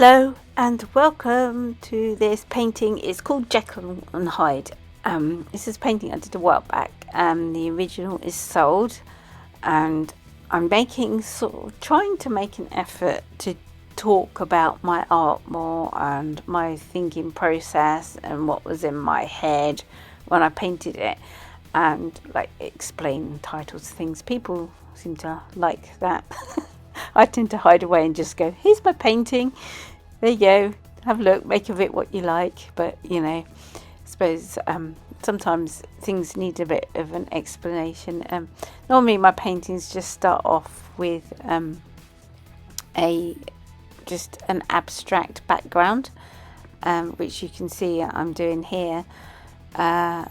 Hello and welcome to this painting. It's called Jekyll and Hyde. This is a painting I did a while back. The original is sold, and I'm trying to make an effort to talk about my art more and my thinking process and what was in my head when I painted it, and like explain titles to things. People seem to like that. I tend to hide away and just go, here's my painting, there you go, have a look, make of it what you like. But I suppose sometimes things need a bit of an explanation. Normally my paintings just start off with just an abstract background, which you can see I'm doing here, and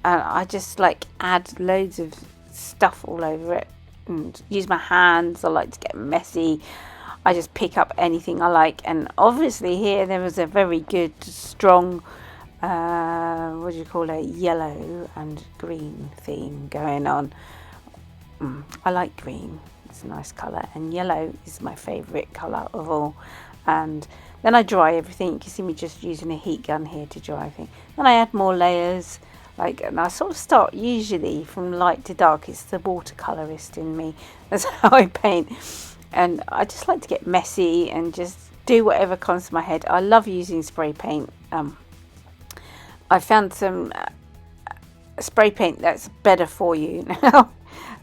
I just add loads of stuff all over it and use my hands. I like to get messy. I just pick up anything I like, and obviously here there was a very good strong yellow and green theme going on. I like green, it's a nice colour, and yellow is my favourite colour of all. And then I dry everything. You can see me just using a heat gun here to dry everything. Then I add more layers. And I sort of start usually from light to dark. It's the watercolourist in me. That's how I paint. And I just like to get messy and just do whatever comes to my head. I love using spray paint. I found some spray paint that's better for you now.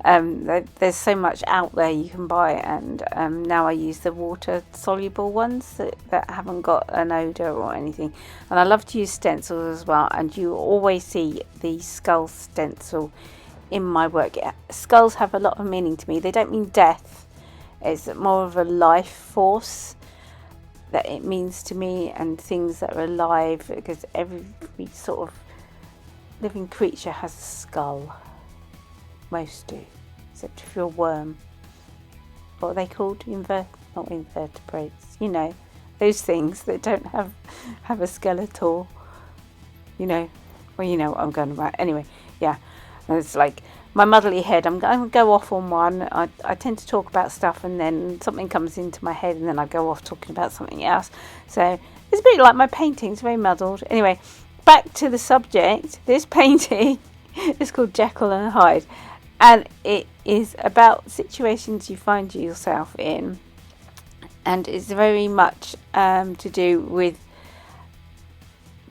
There's so much out there you can buy, and now I use the water soluble ones that haven't got an odour or anything. And I love to use stencils as well, and you always see the skull stencil in my work. Skulls have a lot of meaning to me. They don't mean death, it's more of a life force that it means to me, and things that are alive, because every sort of living creature has a skull. Most do, except if you're a worm. What are they called? Not invertebrates. Those things that don't have a skeletal. Well, you know what I'm going about. Anyway, yeah. And it's like my motherly head. I'm going to go off on one. I tend to talk about stuff, and then something comes into my head, and then I go off talking about something else. So it's a bit like my painting. It's very muddled. Anyway, back to the subject. This painting is called Jekyll and Hyde. And it is about situations you find yourself in, and it's very much to do with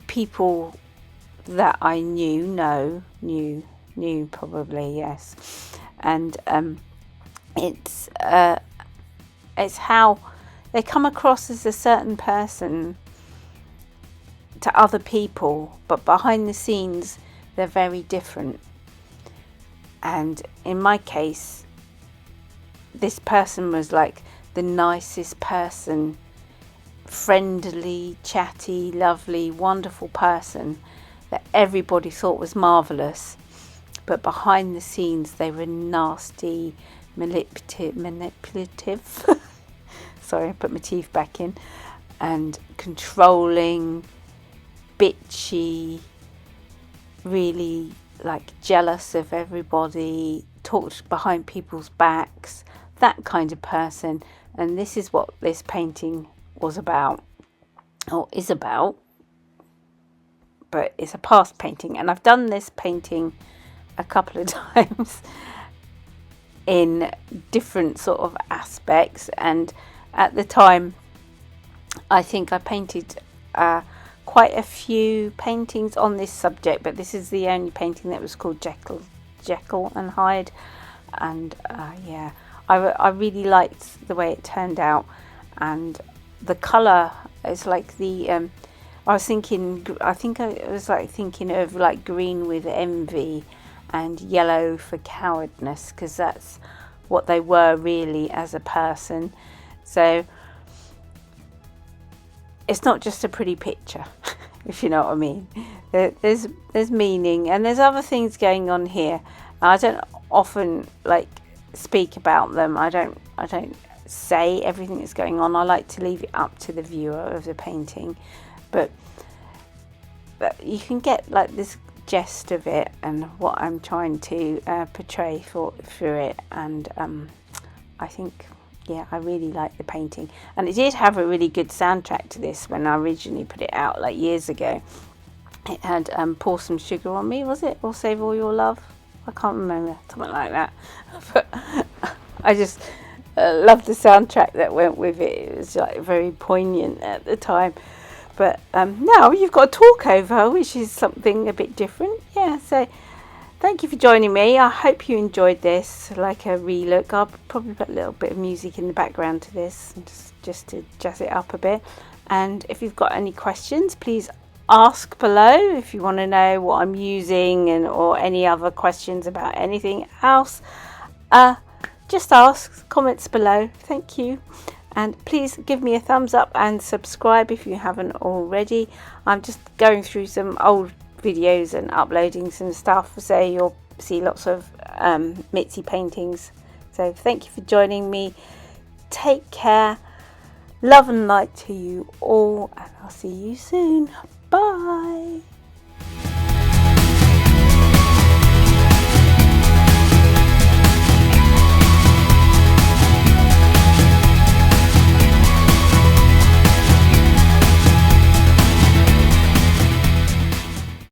people that I knew probably, yes. And it's how they come across as a certain person to other people, but behind the scenes they're very different. And in my case, this person was like the nicest person, friendly, chatty, lovely, wonderful person that everybody thought was marvellous. But behind the scenes, they were nasty, manipulative. Sorry, I put my teeth back in. And controlling, bitchy, really jealous of everybody, talked behind people's backs, that kind of person. And this is what this painting was about, or is about, but it's a past painting. And I've done this painting a couple of times in different sort of aspects, and at the time I think I painted quite a few paintings on this subject, but this is the only painting that was called Jekyll and Hyde. And I really liked the way it turned out, and the colour is like the I was thinking of green with envy and yellow for cowardness, because that's what they were really as a person. So it's not just a pretty picture, if you know what I mean. There's meaning, and there's other things going on here. I don't often speak about them. I don't say everything that's going on. I like to leave it up to the viewer of the painting, but you can get this gist of it and what I'm trying to portray through it. And I think yeah, I really like the painting, and it did have a really good soundtrack to this when I originally put it out like years ago. It had Pour Some Sugar on Me, was it, or Save All Your Love? I can't remember, something like that. But I just loved the soundtrack that went with it. It was like very poignant at the time. But now you've got a talkover, which is something a bit different. Yeah, so thank you for joining me. I hope you enjoyed this, like a relook. I'll probably put a little bit of music in the background to this, just to jazz it up a bit. And if you've got any questions, please ask below. If you want to know what I'm using or any other questions about anything else, just ask, comments below. Thank you. And please give me a thumbs up and subscribe if you haven't already. I'm just going through some old videos and uploading some stuff, so you'll see lots of Mitzi paintings. So thank you for joining me. Take care. Love and light to you all, and I'll see you soon. Bye.